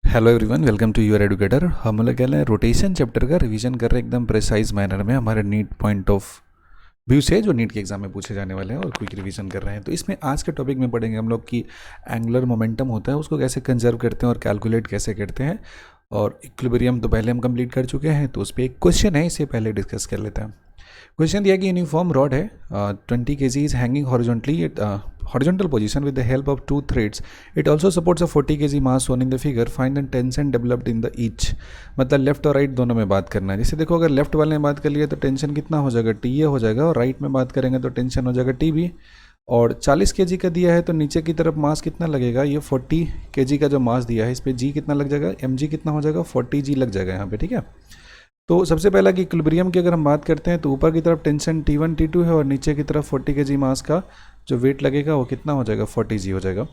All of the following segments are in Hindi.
Hello everyone, welcome to your educator. हम लोग कह रहे हैं रोटेशन चैप्टर का रिवीजन कर रहे हैं एकदम प्रिसाइज मैनर में हमारे नीट पॉइंट ऑफ व्यू से जो नीट के एग्जाम में पूछे जाने वाले हैं और क्विक रिवीजन कर रहे हैं। तो इसमें आज के टॉपिक में पढ़ेंगे हम लोग कि एंगुलर मोमेंटम होता है उसको कैसे कंजर्व करते हैं और कैलकुलेट कैसे करते हैं। और इक्विलिब्रियम तो पहले हम कंप्लीट कर चुके हैं, तो उस पर एक क्वेश्चन है, इसे पहले डिस्कस कर लेते हैं। क्वेश्चन दिया कि यूनिफॉर्म रॉड है 20 kg is hanging horizontally at horizontal position with the help of 2 threads. It also supports a 40 kg mass shown in the figure. Find the tension developed in the each. मतलब लेफ्ट और राइट दोनों में बात करना है। जैसे देखो, अगर लेफ्ट वाले में बात कर लिया तो टेंशन कितना हो जाएगा, टी ए हो जाएगा, और राइट में बात करेंगे तो टेंशन हो जाएगा टी बी। और 40 kg का दिया है तो नीचे की तरफ मास कितना लगेगा, ये 40 kg का जो मास दिया है इस पर जी कितना लग जाएगा, एम जी कितना हो जाएगा, 40 जी लग जाएगा यहाँ पे। ठीक है, तो सबसे पहला कि इक्विलिब्रियम की अगर हम बात करते हैं तो ऊपर की तरफ टेंशन T1 T2 है और नीचे की तरफ 40 kg मास का जो वेट लगेगा वो कितना हो जाएगा, 40 जी हो जाएगा।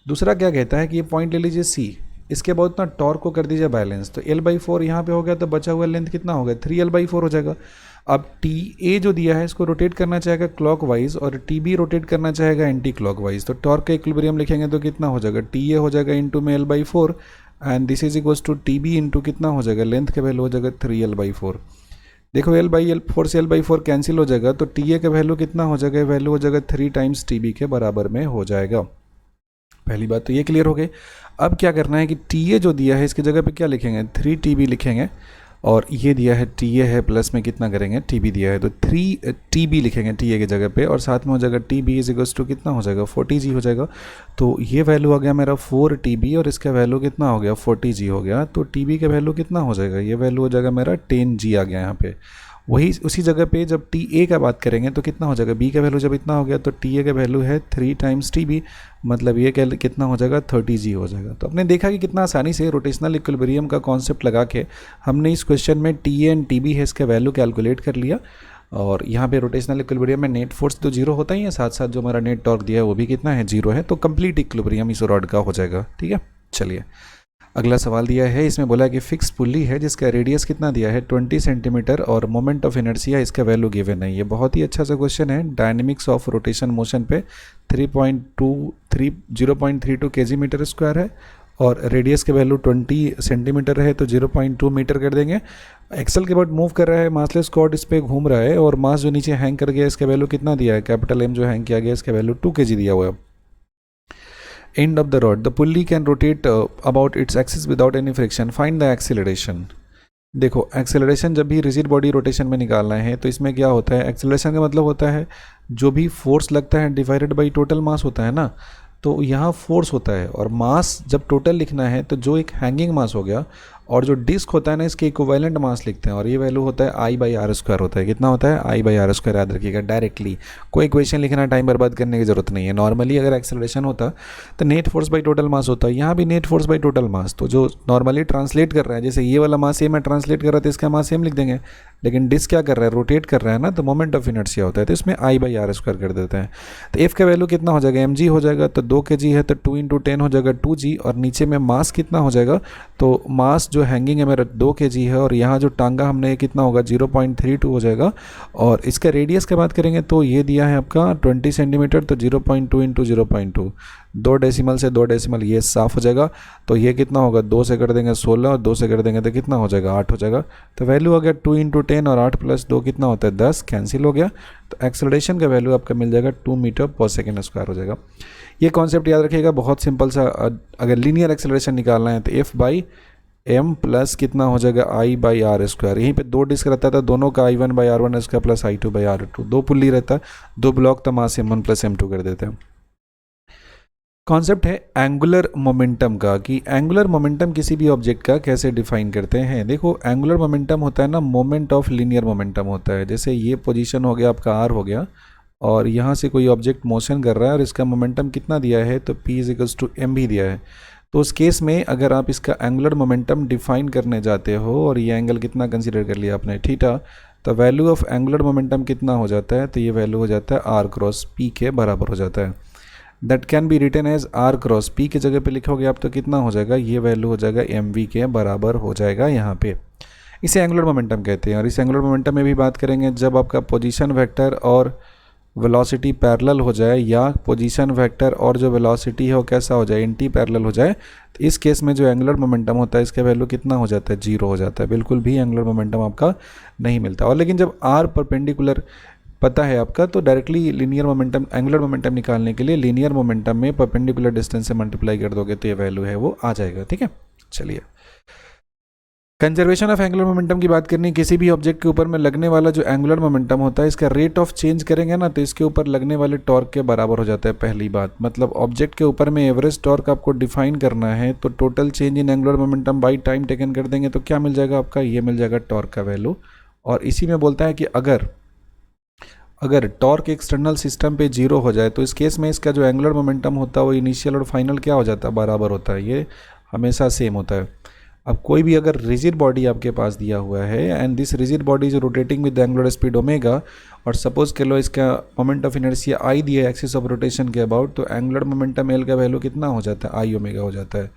दूसरा क्या कहता है कि ये पॉइंट ले लीजिए C, इसके बाद ना टॉर्क को कर दीजिए बैलेंस, तो L/4 यहाँ पे हो गया, तो बचा हुआ लेंथ कितना हो गया, 3L/4 हो जाएगा। अब TA जो दिया है इसको रोटेट करना चाहेगा क्लॉकवाइज और TB रोटेट करना चाहेगा एंटी क्लॉकवाइज, तो टॉर्क का इक्विलिब्रियम लिखेंगे तो कितना हो जाएगा, TA हो जाएगा इंटू में L/4 and this is equals to TB into कितना हो जाएगा, लेंथ के वैल्यू हो जाएगा 3L/4। देखो L/4 से L/4 कैंसिल हो जाएगा, तो TA का वैल्यू कितना हो जाएगा, वैल्यू हो जाएगा 3 टाइम्स TB के बराबर में हो जाएगा। पहली बात तो ये क्लियर हो गई। अब क्या करना है कि TA जो दिया है इसकी जगह पे क्या लिखेंगे, 3 TB लिखेंगे, और ये दिया है TA है प्लस में कितना करेंगे, TB दिया है तो 3 TB लिखेंगे TA की जगह पे, और साथ में हो जाएगा TB इज इक्वल्स टू कितना हो जाएगा, 40 जी हो जाएगा। तो ये वैल्यू आ गया मेरा 4 TB और इसका वैल्यू कितना हो गया, 40 जी हो गया। तो TB का वैल्यू कितना हो जाएगा, ये वैल्यू हो जाएगा मेरा 10 जी आ गया यहाँ पे। वही उसी जगह पे जब TA का बात करेंगे तो कितना हो जाएगा, B का वैल्यू जब इतना हो गया तो TA का वैल्यू है 3 टाइम्स TB, मतलब ये कितना हो जाएगा, 30 जी हो जाएगा। तो आपने देखा कि कितना आसानी से रोटेशनल इक्विलिब्रियम का कॉन्सेप्ट लगा के हमने इस क्वेश्चन में TA एंड TB है इसका वैल्यू कैलकुलेट कर लिया। और यहाँ पे रोटेशनल इक्विलिब्रियम में नेट फोर्स तो जीरो होता ही है, साथ साथ जो हमारा नेट टॉर्क दिया है वो भी कितना है, जीरो है। तो कंप्लीट इक्विलिब्रियम इस रॉड का हो जाएगा। ठीक है, चलिए अगला सवाल दिया है, इसमें बोला कि फिक्स पुल्ली है जिसका रेडियस कितना दिया है, 20 सेंटीमीटर, और मोमेंट ऑफ इनर्शिया इसका वैल्यू गिवन है। ये बहुत ही अच्छा सा क्वेश्चन है। डायनेमिक्स ऑफ रोटेशन मोशन पे 0.32 kg मीटर स्क्वायर है और रेडियस के वैल्यू 20 सेंटीमीटर है, तो 0.2 मीटर कर देंगे। एक्सल के बाद मूव कर रहा है, मासलेस कॉर्ड इस पर घूम रहा है, और मास जो नीचे हैंग कर गया इसका वैल्यू कितना दिया है, कैपिटल M जो हैंग किया गया इसका वैल्यू 2 kg दिया हुआ है। End of the rod, the pulley can rotate about its axis without any friction. Find the acceleration. देखो एक्सेलरेशन जब भी रिजिड बॉडी रोटेशन में निकालना है तो इसमें क्या होता है, एक्सेलरेशन का मतलब होता है जो भी फोर्स लगता है डिवाइडेड बाई टोटल मास होता है ना। तो यहाँ फोर्स होता है, और मास जब टोटल लिखना है तो जो एक हैंगिंग मास हो गया और जो डिस्क होता है ना इसके इक्विवेलेंट मास लिखते हैं, और ये वैल्यू होता है I/r² होता है। कितना होता है, I/r²। याद रखिएगा डायरेक्टली, कोई इक्वेशन लिखना टाइम बर्बाद करने की जरूरत नहीं है। नॉर्मली अगर एक्सेलरेशन होता तो net force by total mass होता है, यहाँ भी net force by total mass. तो जो नॉर्मली ट्रांसलेट कर रहा है, जैसे ये वाला मास सेम है, ट्रांसलेट कर रहा था इसका मास सेम लिख देंगे, लेकिन डिस्क क्या कर रहा है, रोटेट कर रहा है ना, तो मोमेंट ऑफ इनर्शिया होता है, तो इसमें I/r² कर देते हैं। तो F का वैल्यू कितना हो जाएगा, mg हो जाएगा, तो 2 kg है तो 2 × 10 हो जाएगा 2g, और नीचे में मास कितना हो जाएगा, तो मास जो हैंगिंग है मेरा 2 kg है, और यहाँ जो टांगा हमने कितना होगा 0.32 हो जाएगा। और इसका रेडियस की बात करेंगे तो ये दिया है आपका 20 सेंटीमीटर, तो 0.2 × 0.2, 2 डेसिमल से 2 डेसिमल ये साफ हो जाएगा। तो ये कितना होगा, 2 से कर देंगे 16 और 2 से कर देंगे तो कितना हो जाएगा, 8 हो जाएगा। तो वैल्यू हो गया 2 × 10 और 8 + 2 कितना होता है, 10, कैंसिल हो गया। तो एक्सेलरेशन का वैल्यू आपका मिल जाएगा 2 मीटर पर सेकेंड स्क्वायर हो जाएगा। ये कॉन्सेप्ट याद रखिएगा, बहुत सिंपल सा। अगर लीनियर एक्सेलरेशन निकालना है तो F/m प्लस कितना हो जाएगा, I/r²। यहीं पे 2 डिस्क रहता था, दोनों का I1/r1² प्लस I2/r2। 2 पुल्ली रहता, 2 ब्लॉक, तो मास M1 + M2 कर देते हैं। कॉन्सेप्ट है एंगुलर मोमेंटम का, कि एंगुलर मोमेंटम किसी भी ऑब्जेक्ट का कैसे डिफाइन करते हैं। देखो एंगुलर मोमेंटम होता है ना, मोमेंट ऑफ लीनियर मोमेंटम होता है। जैसे ये पोजीशन हो गया आपका R हो गया, और यहाँ से कोई ऑब्जेक्ट मोशन कर रहा है और इसका मोमेंटम कितना दिया है, तो P = mv दिया है। तो उस केस में अगर आप इसका एंगुलर मोमेंटम डिफाइन करने जाते हो, और ये एंगल कितना कंसीडर कर लिया आपने, थीटा, तो वैल्यू ऑफ एंगुलर मोमेंटम कितना हो जाता है, तो ये वैल्यू हो जाता है R×P के बराबर हो जाता है। That can be written as R×P की जगह पे लिखोगे आप तो कितना हो जाएगा, ये वैल्यू हो जाएगा mv के बराबर हो जाएगा यहाँ पे। इसे एंगुलर मोमेंटम कहते हैं। और इस एंगुलर मोमेंटम में भी बात करेंगे जब आपका पोजीशन वेक्टर और वेलोसिटी पैरेलल हो जाए या पोजीशन वेक्टर और जो वेलोसिटी है वो कैसा हो जाए, एंटी पैरेलल हो जाए, तो इस केस में जो एंगुलर मोमेंटम होता है इसका वैल्यू कितना हो जाता है, 0 हो जाता है, बिल्कुल भी एंगुलर मोमेंटम आपका नहीं मिलता। और लेकिन जब आर परपेंडिकुलर पता है आपका तो directly linear momentum, angular momentum निकालने के लिए लीनियर मोमेंटम में परपेंडिकुलर डिस्टेंस से मल्टीप्लाई कर दोगे तो ये वैल्यू है वो आ जाएगा। ठीक है, चलिए कंजर्वेशन ऑफ एंगुलर मोमेंटम की बात करनी। किसी भी ऑब्जेक्ट के ऊपर में लगने वाला जो एंगुलर मोमेंटम होता है इसका रेट ऑफ चेंज करेंगे ना तो इसके ऊपर लगने वाले टॉर्क के बराबर हो जाता है। पहली बात मतलब ऑब्जेक्ट के ऊपर में एवरेज टॉर्क आपको डिफाइन करना है तो total change in angular momentum by time taken कर देंगे तो क्या मिल जाएगा आपका, ये मिल जाएगा टॉर्क का वैल्यू। और इसी में बोलता है कि अगर टॉर्क एक्सटर्नल सिस्टम पे 0 हो जाए तो इस केस में इसका जो एंगुलर मोमेंटम होता है वो इनिशियल और फाइनल क्या हो जाता है, बराबर होता है, ये हमेशा सेम होता है। अब कोई भी अगर रिजिड बॉडी आपके पास दिया हुआ है and this rigid body is rotating with angular speed omega और सपोज के लो इसका मोमेंट ऑफ इनर्शिया आई दिया है एक्सिस ऑफ रोटेशन के अबाउट, तो एंगुलर मोमेंटम एल का वैल्यू कितना हो जाता है, आई ओमेगा हो जाता है।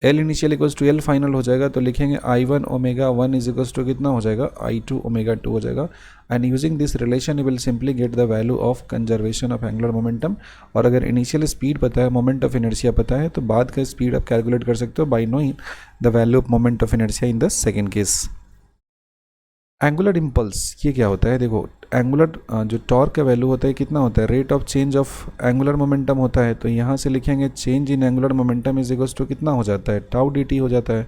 L initial equals to L final हो जाएगा तो लिखेंगे I one omega one is equals to कितना हो जाएगा, आई टू ओमेगा टू हो जाएगा। And using this relation you will simply get the value of conservation of angular momentum. और अगर इनिशियल स्पीड पता है, मोमेंट ऑफ इनर्शिया पता है तो बाद का स्पीड आप कैलकुलेट कर सकते हो by knowing the value of moment of inertia in the second case. Angular impulse ये क्या होता है, देखो एंगुलर जो टॉर्क का वैल्यू होता है कितना होता है, rate of change of angular momentum होता है। तो यहाँ से लिखेंगे change in angular momentum is equals to कितना हो जाता है, टाउ डी टी हो जाता है।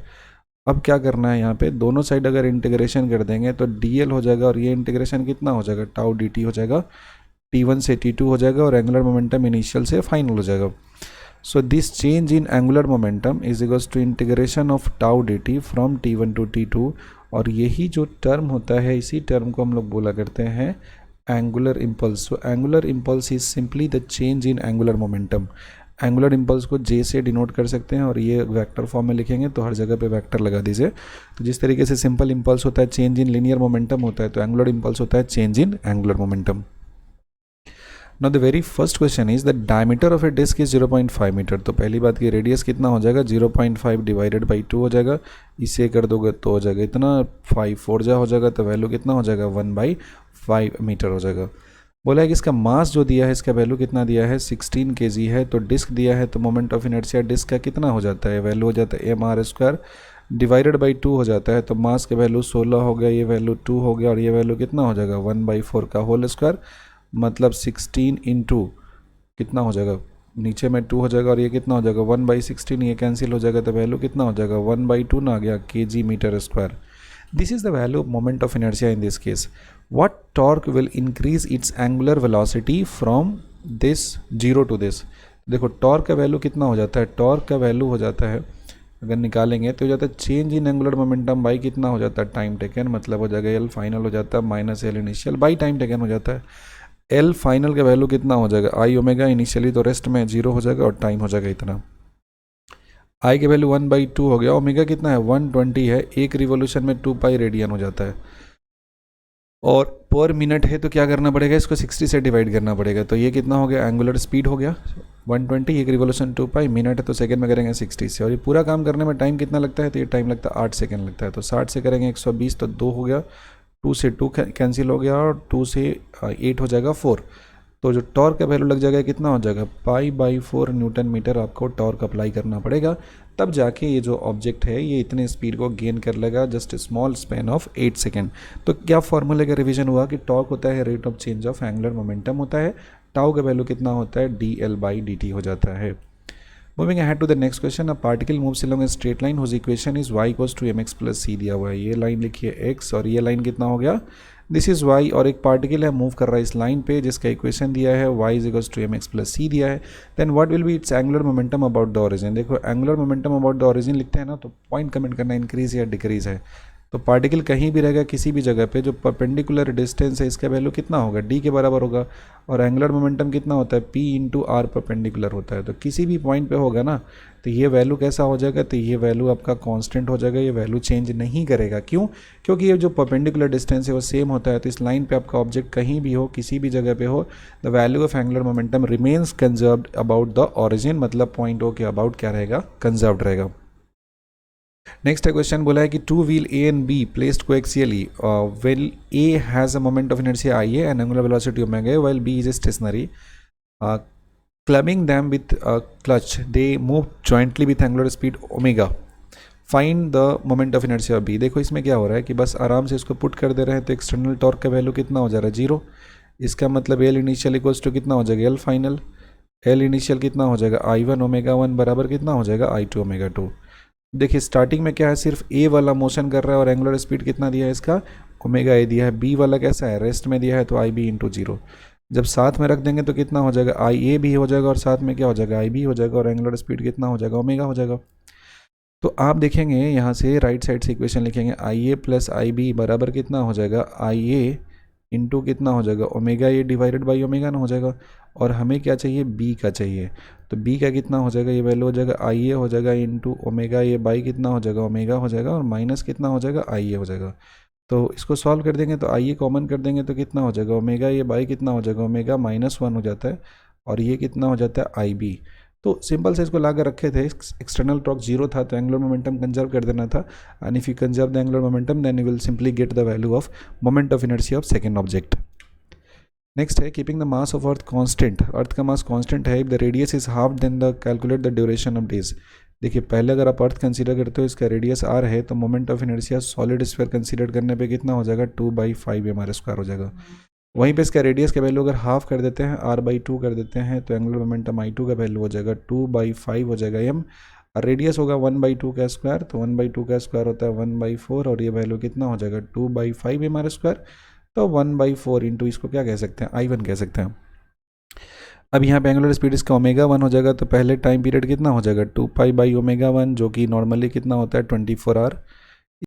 अब क्या करना है, यहाँ पे दोनों साइड अगर इंटीग्रेशन कर देंगे तो डी एल हो जाएगा और ये इंटीग्रेशन कितना हो जाएगा, टाउ डी टी हो जाएगा, T1 से T2 हो जाएगा और एंगुलर मोमेंटम इनिशियल से फाइनल हो जाएगा। So this change in angular momentum is equals to integration of tau d t from T1 to T2 और यही जो टर्म होता है इसी टर्म को हम लोग बोला करते हैं angular impulse. So angular impulse is simply the change in angular momentum. Angular impulse को जे से डिनोट कर सकते हैं और ये वेक्टर फॉर्म में लिखेंगे तो हर जगह पे वेक्टर लगा दीजिए। तो जिस तरीके से सिंपल इम्पल्स होता है चेंज इन लीनियर मोमेंटम होता है तो एंगुलर इम्पल्स होता है change in angular momentum. Now the very first question is the diameter of a disc is 0.5 metre. तो पहली बात की रेडियस कितना हो जाएगा, 0.5 डिवाइडेड बाई 2 हो जाएगा, इसे कर दोगे तो हो जाएगा इतना, 5 4 जा हो जाएगा तो वैल्यू कितना हो जाएगा, 1/5 मीटर हो जाएगा। बोला है कि इसका मास जो दिया है इसका वैल्यू कितना दिया है, 16 kg है। तो डिस्क दिया है तो मोमेंट ऑफ इनर्शिया डिस्क का कितना हो जाता है, वैल्यू हो जाता है mr² डिवाइडेड बाई 2 हो जाता है। तो मास का वैल्यू 16 हो गया, ये वैल्यू 2 हो गया और ये वैल्यू कितना हो जाएगा, 1/4 का होल स्क्वायर, मतलब 16 इंटू कितना हो जाएगा, नीचे में 2 हो जाएगा और ये कितना हो जाएगा 1/16, ये कैंसिल हो जाएगा तो वैल्यू कितना हो जाएगा 1/2 ना आ गया kg metre square. This is the value of moment of inertia in this case. What torque will increase its angular velocity from this 0 to this. देखो टॉर्क का वैल्यू कितना हो जाता है, टॉर्क का वैल्यू हो जाता है अगर निकालेंगे तो हो जाता है change in angular momentum by कितना हो जाता है, टाइम टेकन, मतलब हो जाएगा एल फाइनल हो जाता है minus L initial by time taken हो जाता है। एल फाइनल का वैल्यू कितना हो जाएगा, आई ओमेगा इनिशियली तो रेस्ट में 0 हो जाएगा और टाइम हो जाएगा इतना, आई के वैल्यू 1/2 हो गया, ओमेगा कितना है 120 है, एक रिवोल्यूशन में 2 पाई रेडियन हो जाता है और पर मिनट है तो क्या करना पड़ेगा, इसको 60 से डिवाइड करना पड़ेगा। तो ये कितना हो गया, एंगुलर स्पीड हो गया 120, एक रिवोल्यूशन 2 पाई, मिनट है तो सेकंड में करेंगे 60 से, और ये पूरा काम करने में टाइम कितना लगता है, तो ये टाइम लगता है 8 सेकंड लगता है। तो 60 से करेंगे 120 तो 2 हो गया, 2 से 2 कैंसिल हो गया और 2 से 8 हो जाएगा 4। तो जो टॉर्क का वैल्यू लग जाएगा कितना हो जाएगा, π/4 न्यूटन मीटर आपको टॉर्क अप्लाई करना पड़ेगा, तब जाके ये जो ऑब्जेक्ट है ये इतने स्पीड को गेन कर लेगा just small span of 8 second. तो क्या फॉर्मूले का रिवीजन हुआ कि टॉर्क होता है rate of change of angular momentum होता है, टाउ का वैल्यू कितना होता है, dl/dt हो जाता है। Moving ahead to the next question, a particle moves along a straight line whose equation is y equals to mx plus c दिया हुआ है। ये लाइन लिखिए x और ये लाइन कितना हो गया, दिस इज y, और एक पार्टिकल है मूव कर रहा है इस लाइन पे जिसका इक्वेशन दिया है y is equals to mx plus c दिया है। Then what will be its angular momentum about the origin. देखो angular momentum about the origin लिखते हैं ना तो पॉइंट कमेंट करना इंक्रीज या डिक्रीज है। तो पार्टिकल कहीं भी रहेगा किसी भी जगह पे, जो परपेंडिकुलर डिस्टेंस है इसका वैल्यू कितना होगा, d के बराबर होगा, और एंगुलर मोमेंटम कितना होता है, p इंटू आर परपेंडिकुलर होता है। तो किसी भी पॉइंट पे होगा ना तो ये वैल्यू कैसा हो जाएगा, तो ये वैल्यू आपका कांस्टेंट हो जाएगा, ये वैल्यू चेंज नहीं करेगा। क्यों, क्योंकि ये जो परपेंडिकुलर डिस्टेंस है वो सेम होता है। तो इस लाइन पे आपका ऑब्जेक्ट कहीं भी हो किसी भी जगह पे हो, the value of angular momentum remains conserved about the origin, मतलब पॉइंट ओ के अबाउट क्या रहेगा, कंजर्व्ड रहेगा। नेक्स्ट है क्वेश्चन बोला है कि two wheel A and B placed coaxially when A has a moment of inertia I A and angular velocity omega while B is stationary clubbing them with clutch they move jointly with angular speed omega find the moment of inertia B. देखो इसमें क्या हो रहा है कि बस आराम से इसको पुट कर दे रहे हैं तो एक्सटर्नल टॉर्क का वैल्यू कितना हो जा रहा है 0। इसका मतलब एल इनिशियल इक्वल्स टू कितना हो जाएगा एल फाइनल। एल इनिशियल कितना हो जाएगा आई वन ओमेगा वन बराबर कितना हो जाएगा आई टू ओमेगा टू। देखिए स्टार्टिंग में क्या है सिर्फ ए वाला मोशन कर रहा है और एंगुलर स्पीड कितना दिया है इसका ओमेगा ए दिया है। बी वाला कैसा है रेस्ट में दिया है तो आई बी इंटू जीरो। जब साथ में रख देंगे तो कितना हो जाएगा आई ए भी हो जाएगा और साथ में क्या हो जाएगा आई बी हो जाएगा और एंगुलर स्पीड कितना हो जाएगा ओमेगा हो जाएगा। तो आप देखेंगे यहाँ से राइट साइड से इक्वेशन लिखेंगे आई ए प्लस आई बी बराबर कितना हो जाएगा आई ए इंटू कितना हो जाएगा omega A divided by omega ना हो जाएगा। और हमें क्या चाहिए बी का चाहिए तो बी का कितना हो जाएगा ये वैल्यू हो जाएगा आई ए हो जाएगा इंटू ओमेगा ए बाई कितना हो जाएगा ओमेगा हो जाएगा और माइनस कितना हो जाएगा आई ए हो जाएगा। तो इसको सॉल्व कर देंगे तो आई ए कॉमन कर देंगे तो कितना हो जाएगा ओमेगा ए बाई कितना हो जाएगा ओमेगा माइनस वन हो जाता है और ये कितना हो जाता है आई बी। तो सिंपल से इसको ला कर रखे थे एक्सटर्नल टॉर्क जीरो था तो एंगुलर मोमेंटम कंजर्व कर देना था and if you conserve the angular momentum then you will simply get the value of moment of inertia of second object. Next है keeping the mass of earth constant. Earth का मास कांस्टेंट है if the radius is half then the calculate the duration of days. देखिए पहले अगर आप अर्थ कंसीडर करते हो इसका रेडियस आर है तो moment of inertia solid sphere consider करने पे कितना हो जाएगा 2/5 एम आर स्क्वायर हो जाएगा। वहीं पे इसका रेडियस का वैल्यू अगर हाफ कर देते हैं r/2 कर देते हैं तो एंगुलर मोमेंटम I2 का वैल्यू हो जाएगा 2/5 हो जाएगा m और रेडियस होगा 1/2 का स्क्वायर तो 1/2 का स्क्वायर होता है 1/4 और ये वैल्यू कितना हो जाएगा 2/5 एम आर स्क्वायर। तो 1/4 इंटू इसको क्या कह सकते हैं I1 कह सकते हैं। अब यहाँ पे एंगुलर स्पीड इसका ओमेगा वन हो जाएगा तो पहले टाइम पीरियड कितना हो जाएगा 2 पाई बाई ओमेगा वन जो कि नॉर्मली कितना होता है 24 आवर